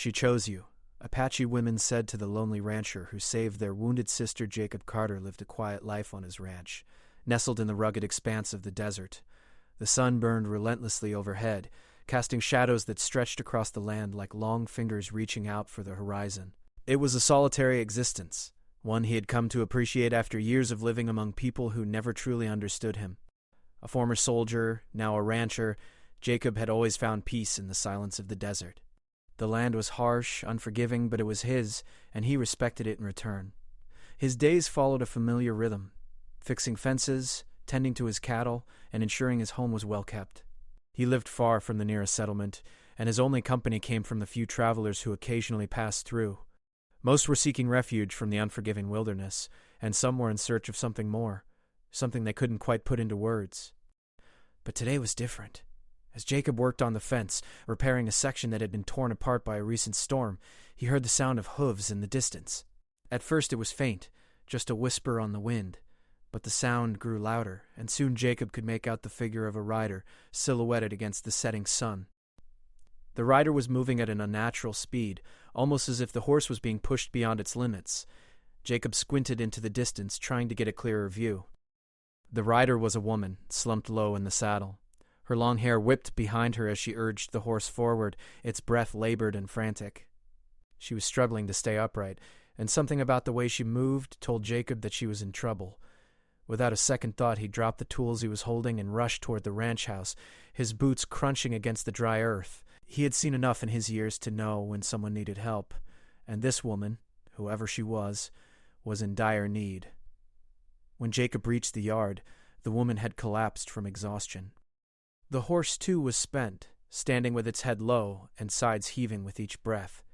She chose you, Apache women said to the lonely rancher who saved their wounded sister. Jacob Carter lived a quiet life on his ranch, nestled in the rugged expanse of the desert. The sun burned relentlessly overhead, casting shadows that stretched across the land like long fingers reaching out for the horizon. It was a solitary existence, one he had come to appreciate after years of living among people who never truly understood him. A former soldier, now a rancher, Jacob had always found peace in the silence of the desert. The land was harsh, unforgiving, but it was his, and he respected it in return. His days followed a familiar rhythm, fixing fences, tending to his cattle, and ensuring his home was well kept. He lived far from the nearest settlement, and his only company came from the few travelers who occasionally passed through. Most were seeking refuge from the unforgiving wilderness, and some were in search of something more, something they couldn't quite put into words. But today was different. As Jacob worked on the fence, repairing a section that had been torn apart by a recent storm, he heard the sound of hooves in the distance. At first it was faint, just a whisper on the wind, but the sound grew louder, and soon Jacob could make out the figure of a rider, silhouetted against the setting sun. The rider was moving at an unnatural speed, almost as if the horse was being pushed beyond its limits. Jacob squinted into the distance, trying to get a clearer view. The rider was a woman, slumped low in the saddle. Her long hair whipped behind her as she urged the horse forward, its breath labored and frantic. She was struggling to stay upright, and something about the way she moved told Jacob that she was in trouble. Without a second thought, he dropped the tools he was holding and rushed toward the ranch house, his boots crunching against the dry earth. He had seen enough in his years to know when someone needed help, and this woman, whoever she was in dire need. When Jacob reached the yard, the woman had collapsed from exhaustion. The horse, too, was spent, standing with its head low and sides heaving with each breath.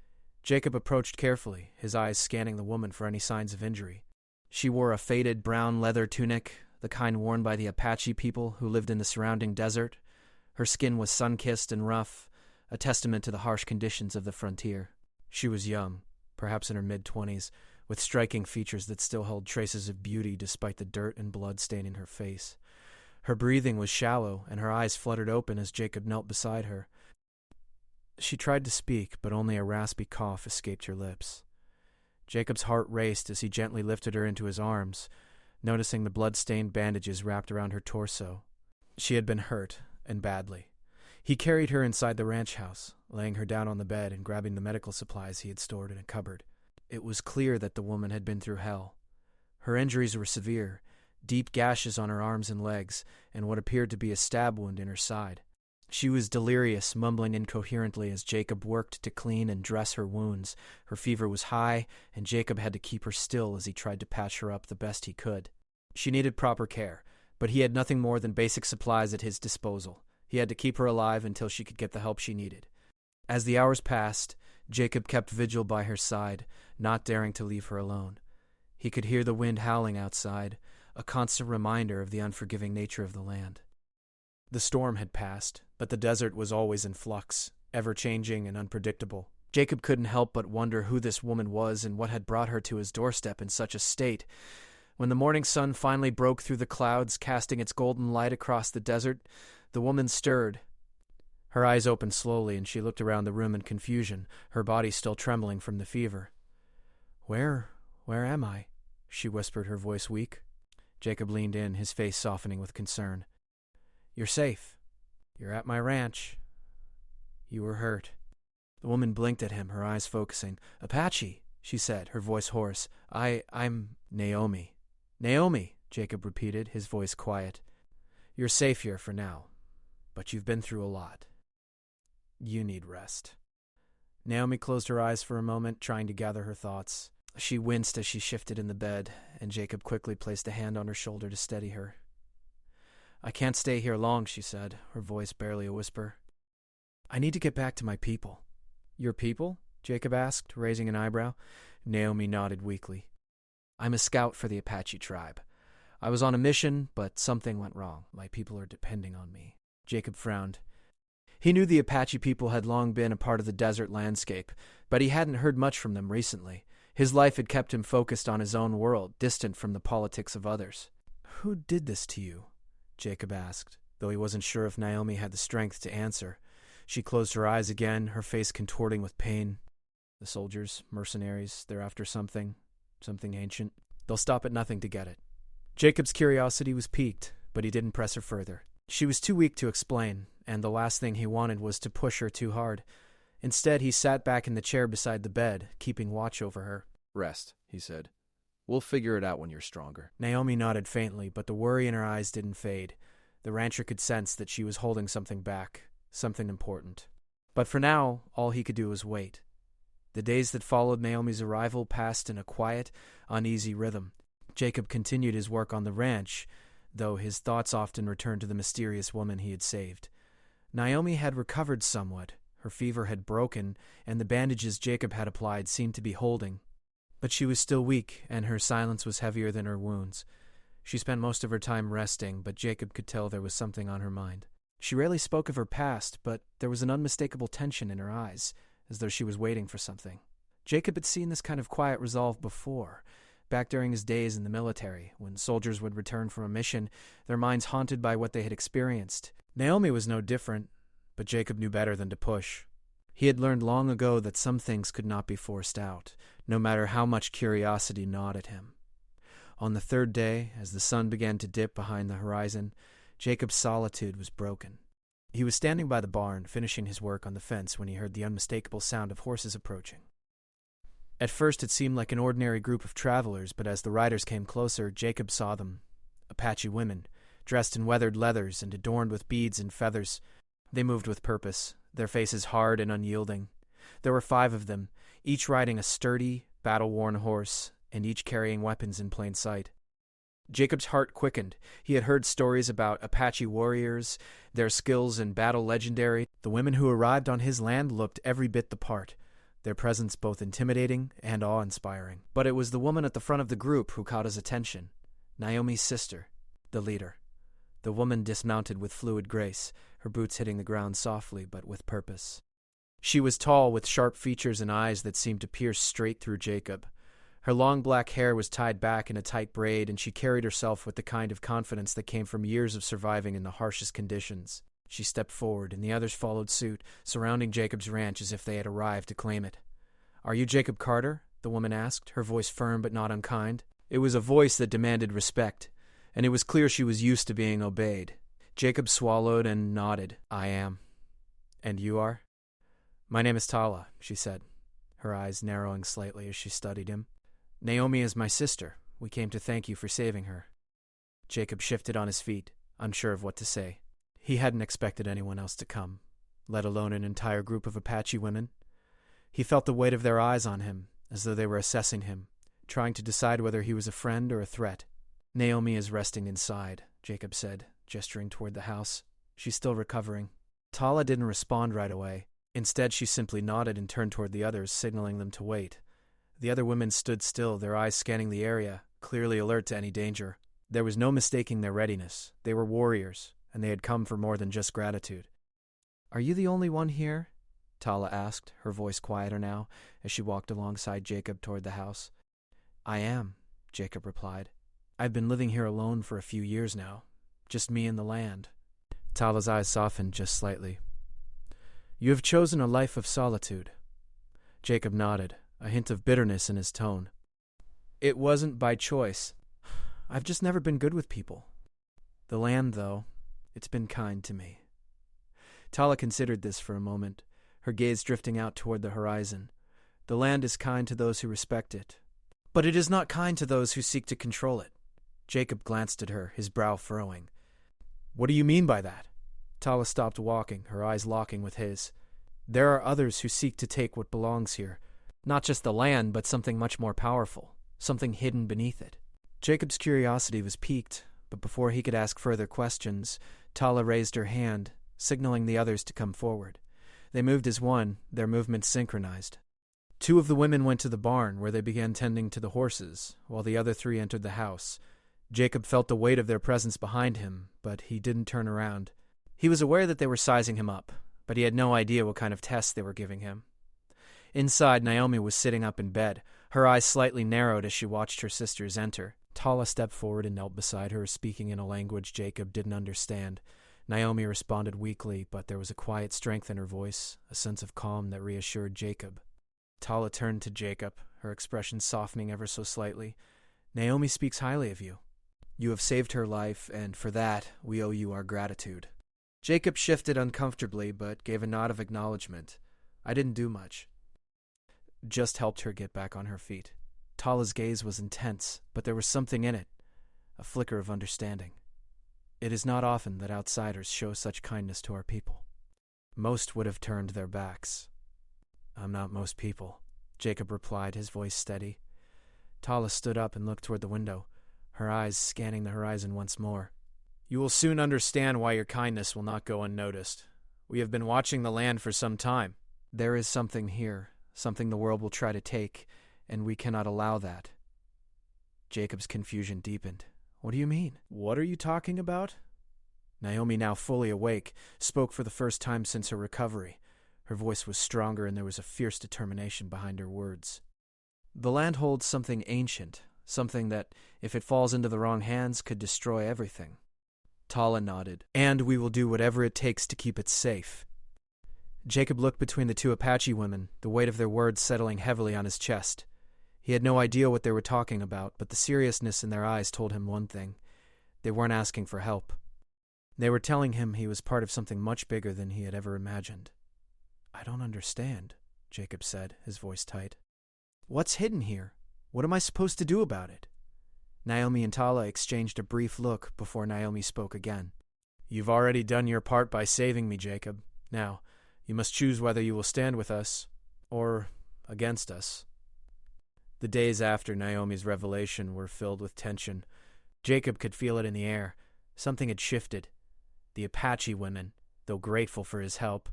Jacob approached carefully, his eyes scanning the woman for any signs of injury. She wore a faded brown leather tunic, the kind worn by the Apache people who lived in the surrounding desert. Her skin was sun-kissed and rough, a testament to the harsh conditions of the frontier. She was young, perhaps in her mid-20s, with striking features that still held traces of beauty despite the dirt and blood staining her face. Her breathing was shallow, and her eyes fluttered open as Jacob knelt beside her. She tried to speak, but only a raspy cough escaped her lips. Jacob's heart raced as he gently lifted her into his arms, noticing the blood-stained bandages wrapped around her torso. She had been hurt, and badly. He carried her inside the ranch house, laying her down on the bed and grabbing the medical supplies he had stored in a cupboard. It was clear that the woman had been through hell. Her injuries were severe, deep gashes on her arms and legs, and what appeared to be a stab wound in her side. She was delirious, mumbling incoherently as Jacob worked to clean and dress her wounds. Her fever was high, and Jacob had to keep her still as he tried to patch her up the best he could. She needed proper care, but he had nothing more than basic supplies at his disposal. He had to keep her alive until she could get the help she needed. As the hours passed, Jacob kept vigil by her side, not daring to leave her alone. He could hear the wind howling outside, a constant reminder of the unforgiving nature of the land. The storm had passed, but the desert was always in flux, ever-changing and unpredictable. Jacob couldn't help but wonder who this woman was and what had brought her to his doorstep in such a state. When the morning sun finally broke through the clouds, casting its golden light across the desert, the woman stirred. Her eyes opened slowly, and she looked around the room in confusion, her body still trembling from the fever. Where am I?" she whispered, her voice weak. Jacob leaned in, his face softening with concern. "You're safe. You're at my ranch. You were hurt." The woman blinked at him, her eyes focusing. "Apache," she said, her voice hoarse. I'm Naomi." "Naomi," Jacob repeated, his voice quiet. "You're safe here for now, but you've been through a lot. You need rest." Naomi closed her eyes for a moment, trying to gather her thoughts. She winced as she shifted in the bed, and Jacob quickly placed a hand on her shoulder to steady her. "I can't stay here long," she said, her voice barely a whisper. "I need to get back to my people." "Your people?" Jacob asked, raising an eyebrow. Naomi nodded weakly. "I'm a scout for the Apache tribe. I was on a mission, but something went wrong. My people are depending on me." Jacob frowned. He knew the Apache people had long been a part of the desert landscape, but he hadn't heard much from them recently. His life had kept him focused on his own world, distant from the politics of others. "Who did this to you?" Jacob asked, though he wasn't sure if Naomi had the strength to answer. She closed her eyes again, her face contorting with pain. The soldiers, mercenaries, they're after something ancient. They'll stop at nothing to get it. Jacob's curiosity was piqued, but he didn't press her further. She was too weak to explain, and the last thing he wanted was to push her too hard. Instead, he sat back in the chair beside the bed, keeping watch over her. "Rest," he said. "We'll figure it out when you're stronger." Naomi nodded faintly, but the worry in her eyes didn't fade. The rancher could sense that she was holding something back, something important. But for now, all he could do was wait. The days that followed Naomi's arrival passed in a quiet, uneasy rhythm. Jacob continued his work on the ranch, though his thoughts often returned to the mysterious woman he had saved. Naomi had recovered somewhat. Her fever had broken, and the bandages Jacob had applied seemed to be holding. But she was still weak, and her silence was heavier than her wounds. She spent most of her time resting, but Jacob could tell there was something on her mind. She rarely spoke of her past, but there was an unmistakable tension in her eyes, as though she was waiting for something. Jacob had seen this kind of quiet resolve before, back during his days in the military, when soldiers would return from a mission, their minds haunted by what they had experienced. Naomi was no different, but Jacob knew better than to push. He had learned long ago that some things could not be forced out, no matter how much curiosity gnawed at him. On the third day, as the sun began to dip behind the horizon, Jacob's solitude was broken. He was standing by the barn, finishing his work on the fence, when he heard the unmistakable sound of horses approaching. At first it seemed like an ordinary group of travelers, but as the riders came closer, Jacob saw them. Apache women, dressed in weathered leathers and adorned with beads and feathers. They moved with purpose, their faces hard and unyielding. There were 5 of them, each riding a sturdy, battle-worn horse, and each carrying weapons in plain sight. Jacob's heart quickened. He had heard stories about Apache warriors, their skills in battle legendary. The women who arrived on his land looked every bit the part, their presence both intimidating and awe-inspiring. But it was the woman at the front of the group who caught his attention, Naomi's sister, the leader. The woman dismounted with fluid grace, her boots hitting the ground softly but with purpose. She was tall, with sharp features and eyes that seemed to pierce straight through Jacob. Her long black hair was tied back in a tight braid, and she carried herself with the kind of confidence that came from years of surviving in the harshest conditions. She stepped forward, and the others followed suit, surrounding Jacob's ranch as if they had arrived to claim it. "Are you Jacob Carter?" the woman asked, her voice firm but not unkind. It was a voice that demanded respect, and it was clear she was used to being obeyed. Jacob swallowed and nodded. "I am." "And you are?" "My name is Tala," she said, her eyes narrowing slightly as she studied him. "Naomi is my sister. We came to thank you for saving her." Jacob shifted on his feet, unsure of what to say. He hadn't expected anyone else to come, let alone an entire group of Apache women. He felt the weight of their eyes on him, as though they were assessing him, trying to decide whether he was a friend or a threat. "Naomi is resting inside," Jacob said, gesturing toward the house. "She's still recovering." Tala didn't respond right away. Instead, she simply nodded and turned toward the others, signaling them to wait. The other women stood still, their eyes scanning the area, clearly alert to any danger. There was no mistaking their readiness. They were warriors, and they had come for more than just gratitude. "Are you the only one here?" Tala asked, her voice quieter now, as she walked alongside Jacob toward the house. "I am," Jacob replied. "I've been living here alone for a few years now. Just me and the land." Tala's eyes softened just slightly. "You have chosen a life of solitude." Jacob nodded, a hint of bitterness in his tone. "It wasn't by choice. I've just never been good with people. The land, though, it's been kind to me." Tala considered this for a moment, her gaze drifting out toward the horizon. "The land is kind to those who respect it, but it is not kind to those who seek to control it." Jacob glanced at her, his brow furrowing. "What do you mean by that?" Tala stopped walking, her eyes locking with his. "There are others who seek to take what belongs here. Not just the land, but something much more powerful, something hidden beneath it." Jacob's curiosity was piqued, but before he could ask further questions, Tala raised her hand, signaling the others to come forward. They moved as one, their movements synchronized. 2 of the women went to the barn, where they began tending to the horses, while the other 3 entered the house. Jacob felt the weight of their presence behind him, but he didn't turn around. He was aware that they were sizing him up, but he had no idea what kind of test they were giving him. Inside, Naomi was sitting up in bed, her eyes slightly narrowed as she watched her sisters enter. Tala stepped forward and knelt beside her, speaking in a language Jacob didn't understand. Naomi responded weakly, but there was a quiet strength in her voice, a sense of calm that reassured Jacob. Tala turned to Jacob, her expression softening ever so slightly. Naomi speaks highly of you. You have saved her life, and for that, we owe you our gratitude. Jacob shifted uncomfortably, but gave a nod of acknowledgement. I didn't do much. Just helped her get back on her feet. Tala's gaze was intense, but there was something in it, a flicker of understanding. It is not often that outsiders show such kindness to our people. Most would have turned their backs. I'm not most people, Jacob replied, his voice steady. Tala stood up and looked toward the window, her eyes scanning the horizon once more. You will soon understand why your kindness will not go unnoticed. We have been watching the land for some time. There is something here, something the world will try to take, and we cannot allow that. Jacob's confusion deepened. What do you mean? What are you talking about? Naomi, now fully awake, spoke for the first time since her recovery. Her voice was stronger, and there was a fierce determination behind her words. The land holds something ancient, something that, if it falls into the wrong hands, could destroy everything. Tala nodded. And we will do whatever it takes to keep it safe. Jacob looked between the two Apache women, the weight of their words settling heavily on his chest. He had no idea what they were talking about, but the seriousness in their eyes told him one thing. They weren't asking for help. They were telling him he was part of something much bigger than he had ever imagined. I don't understand, Jacob said, his voice tight. What's hidden here? What am I supposed to do about it? Naomi and Tala exchanged a brief look before Naomi spoke again. You've already done your part by saving me, Jacob. Now, you must choose whether you will stand with us or against us. The days after Naomi's revelation were filled with tension. Jacob could feel it in the air. Something had shifted. The Apache women, though grateful for his help,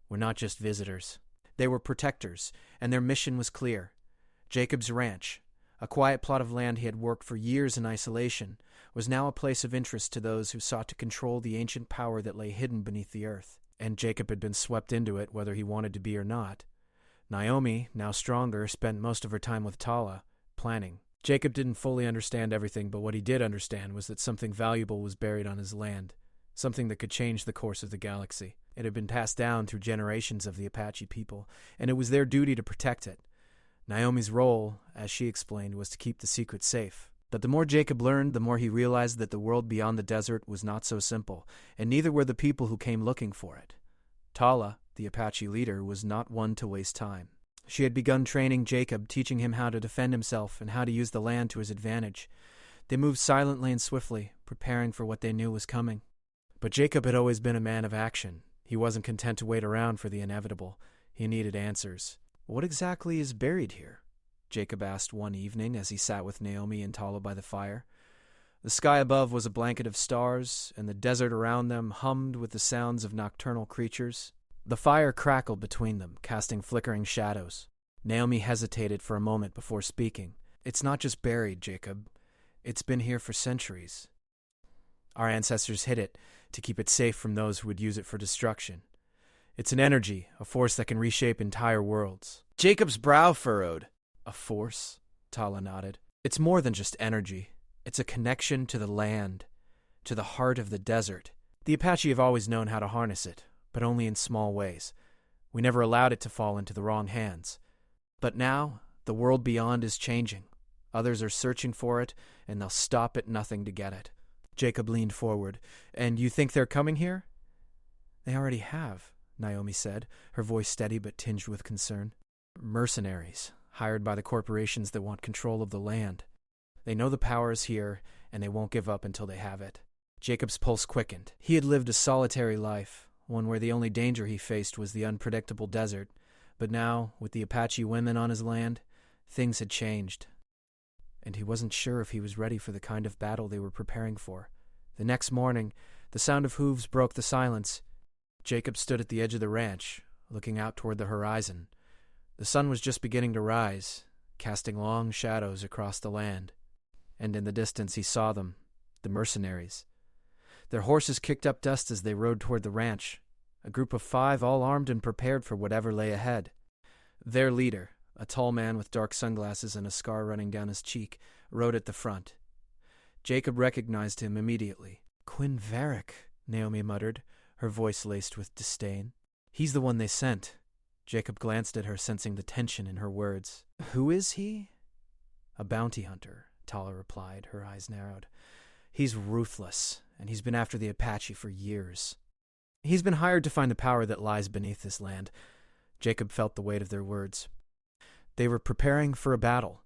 were not just visitors. They were protectors, and their mission was clear. Jacob's ranch, a quiet plot of land he had worked for years in isolation, was now a place of interest to those who sought to control the ancient power that lay hidden beneath the earth. And Jacob had been swept into it whether he wanted to be or not. Naomi, now stronger, spent most of her time with Tala, planning. Jacob didn't fully understand everything, but what he did understand was that something valuable was buried on his land, something that could change the course of the galaxy. It had been passed down through generations of the Apache people, and it was their duty to protect it. Naomi's role, as she explained, was to keep the secret safe. But the more Jacob learned, the more he realized that the world beyond the desert was not so simple, and neither were the people who came looking for it. Tala, the Apache leader, was not one to waste time. She had begun training Jacob, teaching him how to defend himself and how to use the land to his advantage. They moved silently and swiftly, preparing for what they knew was coming. But Jacob had always been a man of action. He wasn't content to wait around for the inevitable. He needed answers. What exactly is buried here? Jacob asked one evening as he sat with Naomi and Tala by the fire. The sky above was a blanket of stars, and the desert around them hummed with the sounds of nocturnal creatures. The fire crackled between them, casting flickering shadows. Naomi hesitated for a moment before speaking. It's not just buried, Jacob. It's been here for centuries. Our ancestors hid it to keep it safe from those who would use it for destruction. It's an energy, a force that can reshape entire worlds. Jacob's brow furrowed. A force? Tala nodded. It's more than just energy. It's a connection to the land, to the heart of the desert. The Apache have always known how to harness it, but only in small ways. We never allowed it to fall into the wrong hands. But now, the world beyond is changing. Others are searching for it, and they'll stop at nothing to get it. Jacob leaned forward. And you think they're coming here? They already have, Naomi said, her voice steady but tinged with concern. Mercenaries, hired by the corporations that want control of the land. They know the power is here, and they won't give up until they have it. Jacob's pulse quickened. He had lived a solitary life, one where the only danger he faced was the unpredictable desert. But now, with the Apache women on his land, things had changed. And he wasn't sure if he was ready for the kind of battle they were preparing for. The next morning, the sound of hooves broke the silence. Jacob stood at the edge of the ranch, looking out toward the horizon. The sun was just beginning to rise, casting long shadows across the land. And in the distance he saw them, the mercenaries. Their horses kicked up dust as they rode toward the ranch, a group of 5 all armed and prepared for whatever lay ahead. Their leader, a tall man with dark sunglasses and a scar running down his cheek, rode at the front. Jacob recognized him immediately. Quinn Varick, Naomi muttered, her voice laced with disdain. He's the one they sent. Jacob glanced at her, sensing the tension in her words. "Who is he?" "A bounty hunter," Tala replied, her eyes narrowed. "He's ruthless, and he's been after the Apache for years. He's been hired to find the power that lies beneath this land." Jacob felt the weight of their words. They were preparing for a battle,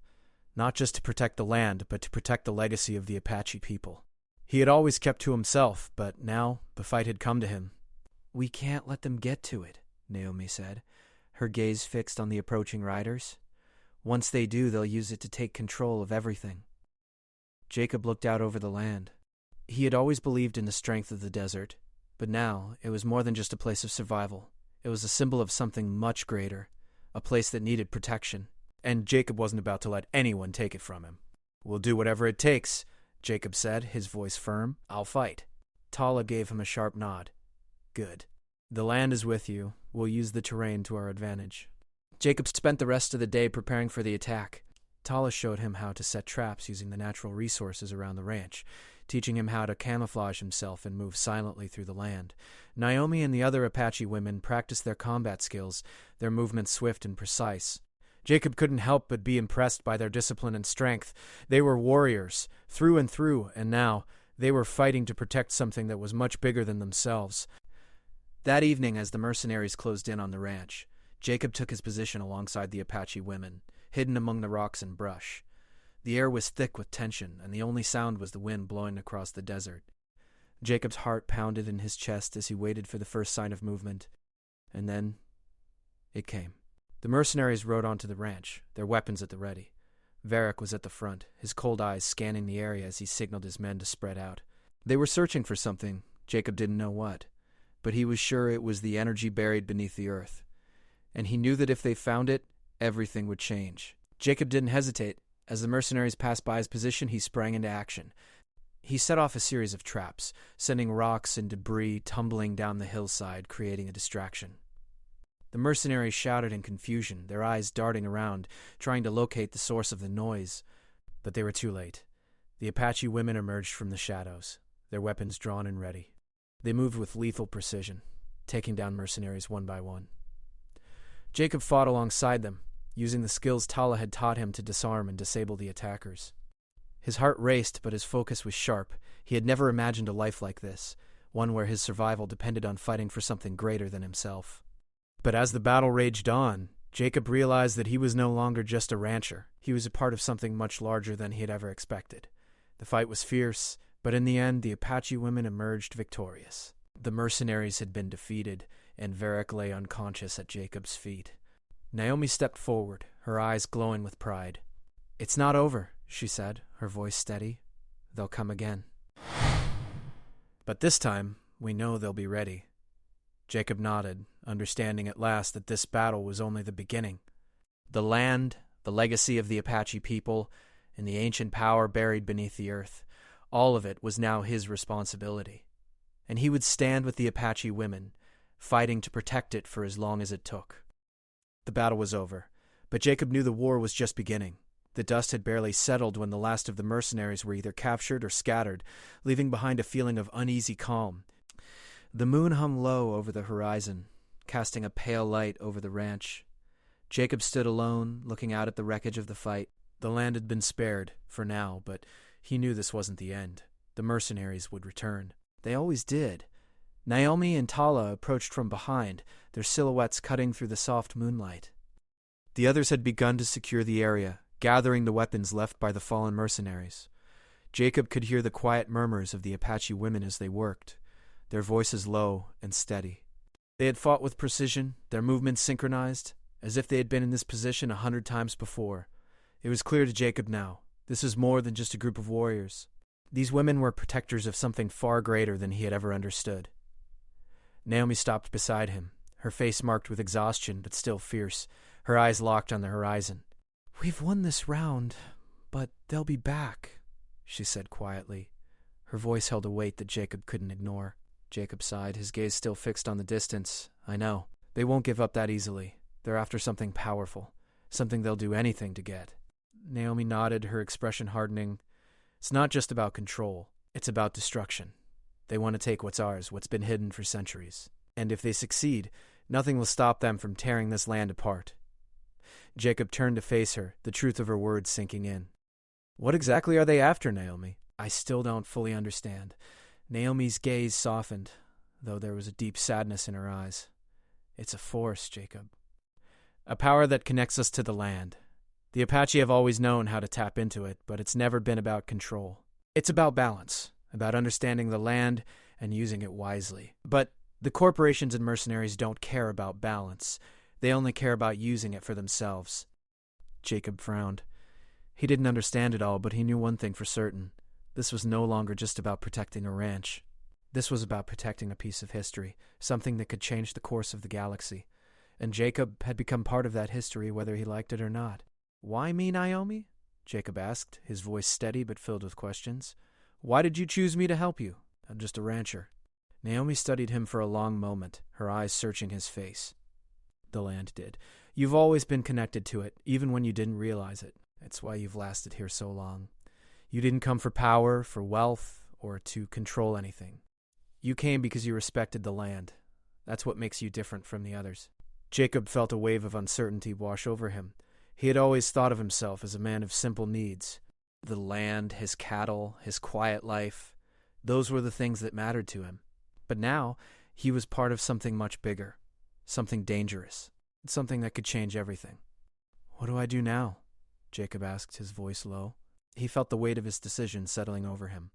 not just to protect the land, but to protect the legacy of the Apache people. He had always kept to himself, but now the fight had come to him. "We can't let them get to it," Naomi said, her gaze fixed on the approaching riders. "Once they do, they'll use it to take control of everything." Jacob looked out over the land. He had always believed in the strength of the desert, but now it was more than just a place of survival. It was a symbol of something much greater, a place that needed protection. And Jacob wasn't about to let anyone take it from him. "We'll do whatever it takes," Jacob said, his voice firm. "I'll fight." Tala gave him a sharp nod. "Good. The land is with you. We'll use the terrain to our advantage." Jacob spent the rest of the day preparing for the attack. Tala showed him how to set traps using the natural resources around the ranch, teaching him how to camouflage himself and move silently through the land. Naomi and the other Apache women practiced their combat skills, their movements swift and precise. Jacob couldn't help but be impressed by their discipline and strength. They were warriors, through and through, and now they were fighting to protect something that was much bigger than themselves. That evening, as the mercenaries closed in on the ranch, Jacob took his position alongside the Apache women, hidden among the rocks and brush. The air was thick with tension, and the only sound was the wind blowing across the desert. Jacob's heart pounded in his chest as he waited for the first sign of movement. And then it came. The mercenaries rode onto the ranch, their weapons at the ready. Varric was at the front, his cold eyes scanning the area as he signaled his men to spread out. They were searching for something, Jacob didn't know what, but he was sure it was the energy buried beneath the earth. And he knew that if they found it, everything would change. Jacob didn't hesitate. As the mercenaries passed by his position, he sprang into action. He set off a series of traps, sending rocks and debris tumbling down the hillside, creating a distraction. The mercenaries shouted in confusion, their eyes darting around, trying to locate the source of the noise. But they were too late. The Apache women emerged from the shadows, their weapons drawn and ready. They moved with lethal precision, taking down mercenaries one by one. Jacob fought alongside them, using the skills Tala had taught him to disarm and disable the attackers. His heart raced, but his focus was sharp. He had never imagined a life like this, one where his survival depended on fighting for something greater than himself. But as the battle raged on, Jacob realized that he was no longer just a rancher. He was a part of something much larger than he had ever expected. The fight was fierce, but in the end, the Apache women emerged victorious. The mercenaries had been defeated, and Varric lay unconscious at Jacob's feet. Naomi stepped forward, her eyes glowing with pride. "It's not over," she said, her voice steady. "They'll come again. But this time, we know they'll be ready." Jacob nodded, understanding at last that this battle was only the beginning. The land, the legacy of the Apache people, and the ancient power buried beneath the earth, all of it was now his responsibility. And he would stand with the Apache women, fighting to protect it for as long as it took. The battle was over, but Jacob knew the war was just beginning. The dust had barely settled when the last of the mercenaries were either captured or scattered, leaving behind a feeling of uneasy calm. The moon hung low over the horizon, casting a pale light over the ranch. Jacob stood alone, looking out at the wreckage of the fight. The land had been spared, for now, but he knew this wasn't the end. The mercenaries would return. They always did. Naomi and Tala approached from behind, their silhouettes cutting through the soft moonlight. The others had begun to secure the area, gathering the weapons left by the fallen mercenaries. Jacob could hear the quiet murmurs of the Apache women as they worked, their voices low and steady. They had fought with precision, their movements synchronized, as if they had been in this position 100 times before. It was clear to Jacob now, this was more than just a group of warriors. These women were protectors of something far greater than he had ever understood. Naomi stopped beside him, her face marked with exhaustion but still fierce, her eyes locked on the horizon. "We've won this round, but they'll be back," she said quietly. Her voice held a weight that Jacob couldn't ignore. Jacob sighed, his gaze still fixed on the distance. "I know. They won't give up that easily. They're after something powerful, something they'll do anything to get." Naomi nodded, her expression hardening. "It's not just about control. It's about destruction. They want to take what's ours, what's been hidden for centuries. And if they succeed, Nothing will stop them from tearing this land apart. Jacob turned to face her, the truth of her words sinking in. What exactly are they after, Naomi? I still don't fully understand. Naomi's gaze softened, though there was a deep sadness in her eyes. It's a force, Jacob. A power that connects us to the land. The Apache have always known how to tap into it, but it's never been about control. It's about balance, about understanding the land and using it wisely. But the corporations and mercenaries don't care about balance. They only care about using it for themselves. Jacob frowned. He didn't understand it all, but he knew one thing for certain. This was no longer just about protecting a ranch. This was about protecting a piece of history, something that could change the course of the galaxy. And Jacob had become part of that history whether he liked it or not. Why me, Naomi? Jacob asked, his voice steady but filled with questions. Why did you choose me to help you? I'm just a rancher. Naomi studied him for a long moment, her eyes searching his face. The land did. You've always been connected to it, even when you didn't realize it. It's why you've lasted here so long. You didn't come for power, for wealth, or to control anything. You came because you respected the land. That's what makes you different from the others. Jacob felt a wave of uncertainty wash over him. He had always thought of himself as a man of simple needs. The land, his cattle, his quiet life, those were the things that mattered to him. But now, he was part of something much bigger, something dangerous, something that could change everything. What do I do now? Jacob asked, his voice low. He felt the weight of his decision settling over him.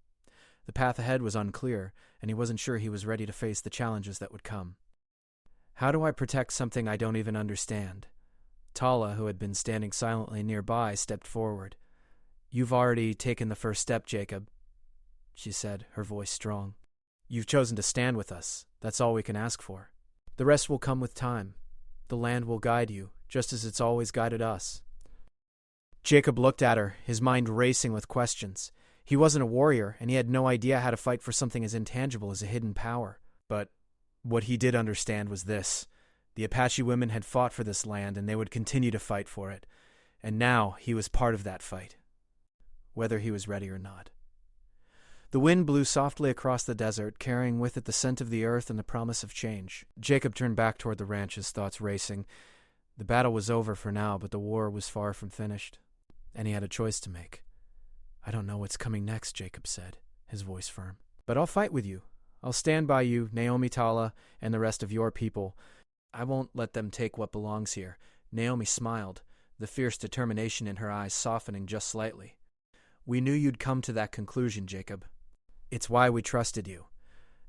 The path ahead was unclear, and he wasn't sure he was ready to face the challenges that would come. How do I protect something I don't even understand? Tala, who had been standing silently nearby, stepped forward. You've already taken the first step, Jacob, she said, her voice strong. You've chosen to stand with us. That's all we can ask for. The rest will come with time. The land will guide you, just as it's always guided us. Jacob looked at her, his mind racing with questions. He wasn't a warrior, and he had no idea how to fight for something as intangible as a hidden power. But what he did understand was this. The Apache women had fought for this land, and they would continue to fight for it. And now he was part of that fight, whether he was ready or not. The wind blew softly across the desert, carrying with it the scent of the earth and the promise of change. Jacob turned back toward the ranch, his thoughts racing. The battle was over for now, but the war was far from finished, and he had a choice to make. I don't know what's coming next, Jacob said, his voice firm. But I'll fight with you. I'll stand by you, Naomi, Tala, and the rest of your people. I won't let them take what belongs here. Naomi smiled, the fierce determination in her eyes softening just slightly. We knew you'd come to that conclusion, Jacob. It's why we trusted you.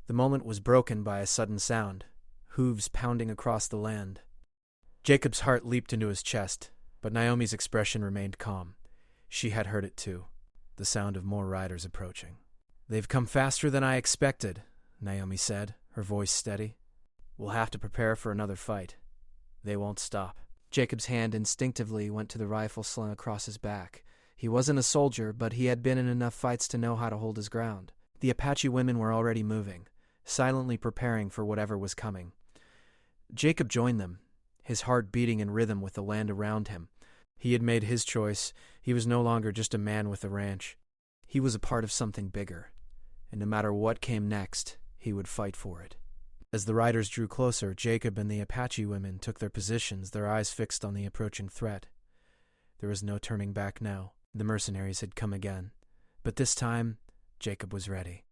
The moment was broken by a sudden sound, hooves pounding across the land. Jacob's heart leaped into his chest, but Naomi's expression remained calm. She had heard it too, the sound of more riders approaching. They've come faster than I expected, Naomi said, her voice steady. We'll have to prepare for another fight. They won't stop. Jacob's hand instinctively went to the rifle slung across his back. He wasn't a soldier, but he had been in enough fights to know how to hold his ground. The Apache women were already moving, silently preparing for whatever was coming. Jacob joined them, his heart beating in rhythm with the land around him. He had made his choice. He was no longer just a man with a ranch. He was a part of something bigger, and no matter what came next, he would fight for it. As the riders drew closer, Jacob and the Apache women took their positions, their eyes fixed on the approaching threat. There was no turning back now. The mercenaries had come again. But this time, Jacob was ready.